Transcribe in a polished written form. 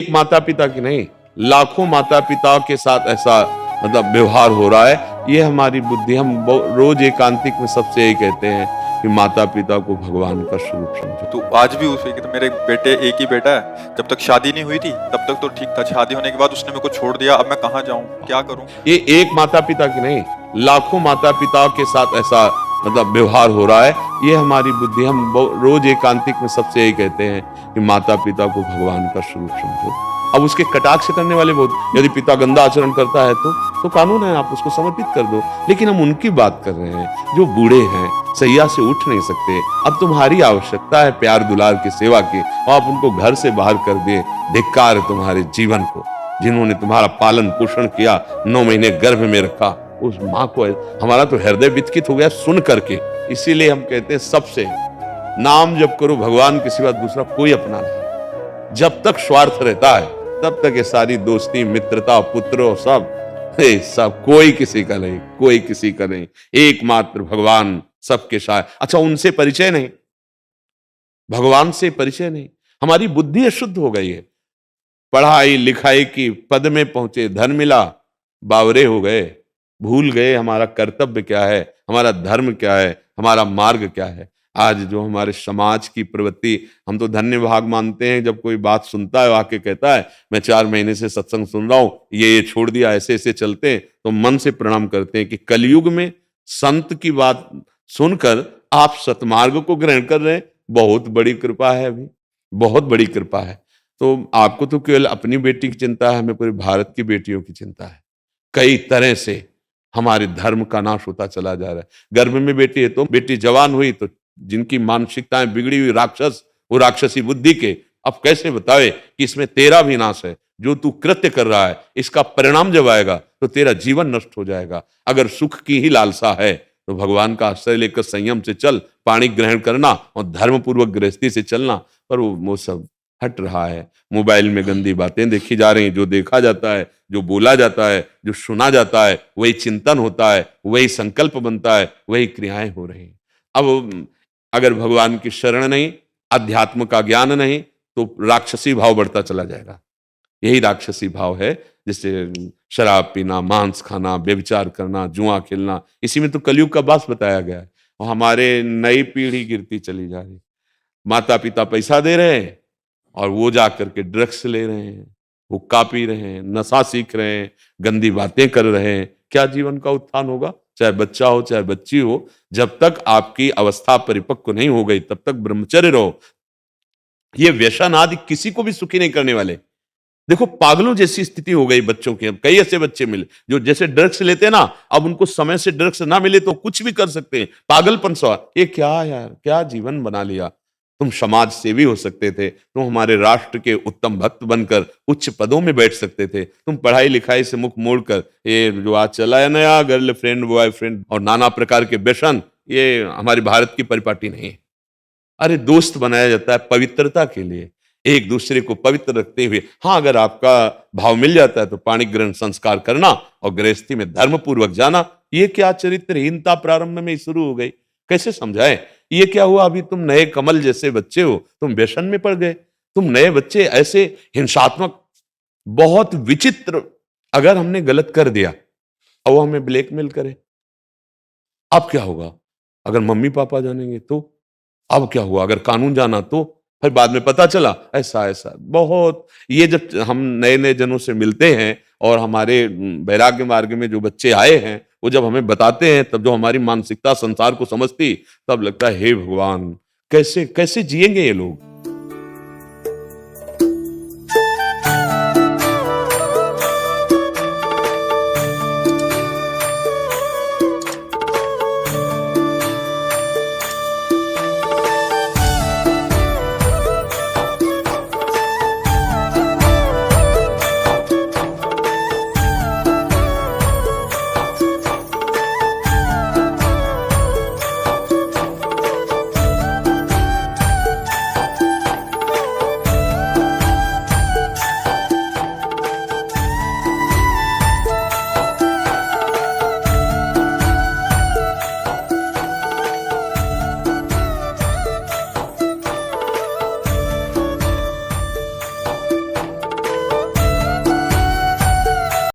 एक माता पिता की नहीं, लाखों माता पिता के साथ ऐसा व्यवहार हो रहा है। ये हमारी बुद्धि, हम रोज एकांतिक में सबसे यही कहते हैं कि माता पिता को भगवान का स्वरूप समझो। तो आज भी उस तो मेरे बेटे एक ही बेटा है, जब तक शादी नहीं हुई थी तब तक तो ठीक था। शादी होने के बाद उसने मेरे को छोड़ दिया। अब मैं कहाँ जाऊँ, क्या करूँ? ये एक माता पिता की नहीं, लाखों माता पिता के साथ ऐसा व्यवहार हो रहा है। ये हमारी बुद्धि, हम रोज एकांतिक में सबसे यही कहते हैं कि माता पिता को भगवान का स्वरूप समझो। अब उसके कटाक्ष करने वाले बहुत, यदि पिता गंदा आचरण करता है तो कानून है, आप उसको समर्पित कर दो। लेकिन हम उनकी बात कर रहे हैं जो बूढ़े हैं, सैया से उठ नहीं सकते। अब तुम्हारी आवश्यकता है प्यार दुलार की, सेवा की, और आप उनको घर से बाहर कर दिए। धिक्कार है तुम्हारे जीवन को, जिन्होंने तुम्हारा पालन पोषण किया, 9 महीने गर्भ में रखा। उस माँ को हमारा तो हृदय विचकित हो गया सुन करके। इसीलिए हम कहते हैं सबसे नाम जप करो, भगवान के सिवा दूसरा कोई अपना नहीं। जब तक स्वार्थ रहता है तब तक ये सारी दोस्ती, मित्रता, पुत्र सब कोई किसी का नहीं, कोई किसी का नहीं। एकमात्र भगवान सबके साथ। अच्छा, उनसे परिचय नहीं, भगवान से परिचय नहीं, हमारी बुद्धि अशुद्ध हो गई है। पढ़ाई लिखाई की पद में पहुंचे, धन मिला, बावरे हो गए, भूल गए हमारा कर्तव्य क्या है, हमारा धर्म क्या है, हमारा मार्ग क्या है। आज जो हमारे समाज की प्रवृत्ति, हम तो धन्य भाग मानते हैं जब कोई बात सुनता है, आके कहता है मैं 4 महीने से सत्संग सुन रहा हूं, ये छोड़ दिया, ऐसे ऐसे चलते हैं, तो मन से प्रणाम करते हैं कि कलयुग में संत की बात सुनकर आप सतमार्ग को ग्रहण कर रहे हैं। बहुत बड़ी कृपा है, अभी बहुत बड़ी कृपा है। तो आपको तो केवल अपनी बेटी की चिंता है, हमें पूरे भारत की बेटियों की चिंता है। कई तरह से हमारे धर्म का नाश होता चला जा रहा है। गर्भ में बेटी है तो बेटी जवान हुई तो जिनकी मानसिकताएं बिगड़ी हुई, राक्षस, वो राक्षसी बुद्धि के, अब कैसे बतावे कि इसमें तेरा भी नाश है। जो तू कृत्य कर रहा है, इसका परिणाम जब आएगा तो तेरा जीवन नष्ट हो जाएगा। अगर सुख की ही लालसा है तो भगवान का आश्रय लेकर संयम से चल, पानी ग्रहण करना और धर्म पूर्वक गृहस्थी से चलना। पर वो सब हट रहा है। मोबाइल में गंदी बातें देखी जा रही हैं। जो देखा जाता है, जो बोला जाता है, जो सुना जाता है, वही चिंतन होता है, वही संकल्प बनता है, वही क्रियाएं हो रही हैं। अब अगर भगवान की शरण नहीं, अध्यात्म का ज्ञान नहीं, तो राक्षसी भाव बढ़ता चला जाएगा। यही राक्षसी भाव है, जैसे शराब पीना, मांस खाना, व्यभिचार करना, जुआ खेलना, इसी में तो कलयुग का वास बताया गया है। और हमारे नई पीढ़ी गिरती चली जा रही। माता पिता पैसा दे रहे हैं और वो जा करके ड्रग्स ले रहे हैं, हुक्का पी रहे हैं, नशा सीख रहे हैं, गंदी बातें कर रहे हैं। क्या जीवन का उत्थान होगा? चाहे बच्चा हो चाहे बच्ची हो, जब तक आपकी अवस्था परिपक्व नहीं हो गई तब तक ब्रह्मचर्य रहो। ये व्यसन आदि किसी को भी सुखी नहीं करने वाले। देखो, पागलों जैसी स्थिति हो गई बच्चों की। अब कई ऐसे बच्चे मिले जो जैसे ड्रग्स लेते हैं ना, अब उनको समय से ड्रग्स ना मिले तो कुछ भी कर सकते हैं। पागलपन सा, ये क्या यार, क्या जीवन बना लिया। तुम समाज सेवी हो सकते थे, तुम हमारे राष्ट्र के उत्तम भक्त बनकर उच्च पदों में बैठ सकते थे। तुम पढ़ाई लिखाई से मुख मोड़कर ये जो आज चला है नया गर्लफ्रेंड बॉयफ्रेंड और नाना प्रकार के व्यसन, ये हमारे भारत की परिपाटी नहीं है। अरे, दोस्त बनाया जाता है पवित्रता के लिए, एक दूसरे को पवित्र रखते हुए। हाँ, अगर आपका भाव मिल जाता है तो पाणी ग्रहण संस्कार करना और गृहस्थी में धर्म पूर्वक जाना। ये क्या चरित्रहीनता प्रारंभ में ही शुरू हो गई, कैसे समझाएं? ये क्या हुआ? अभी तुम नए कमल जैसे बच्चे हो, तुम व्यसन में पड़ गए। तुम नए बच्चे ऐसे हिंसात्मक, बहुत विचित्र। अगर हमने गलत कर दिया और वो हमें ब्लैकमेल करे, अब क्या होगा? अगर मम्मी पापा जानेंगे तो? अब क्या हुआ अगर कानून जाना तो? फिर बाद में पता चला ऐसा ऐसा। बहुत, ये जब हम नए नए जनों से मिलते हैं और हमारे वैराग्य मार्ग में जो बच्चे आए हैं, वो जब हमें बताते हैं, तब जो हमारी मानसिकता संसार को समझती, तब लगता है हे भगवान, कैसे कैसे जिएंगे ये लोग।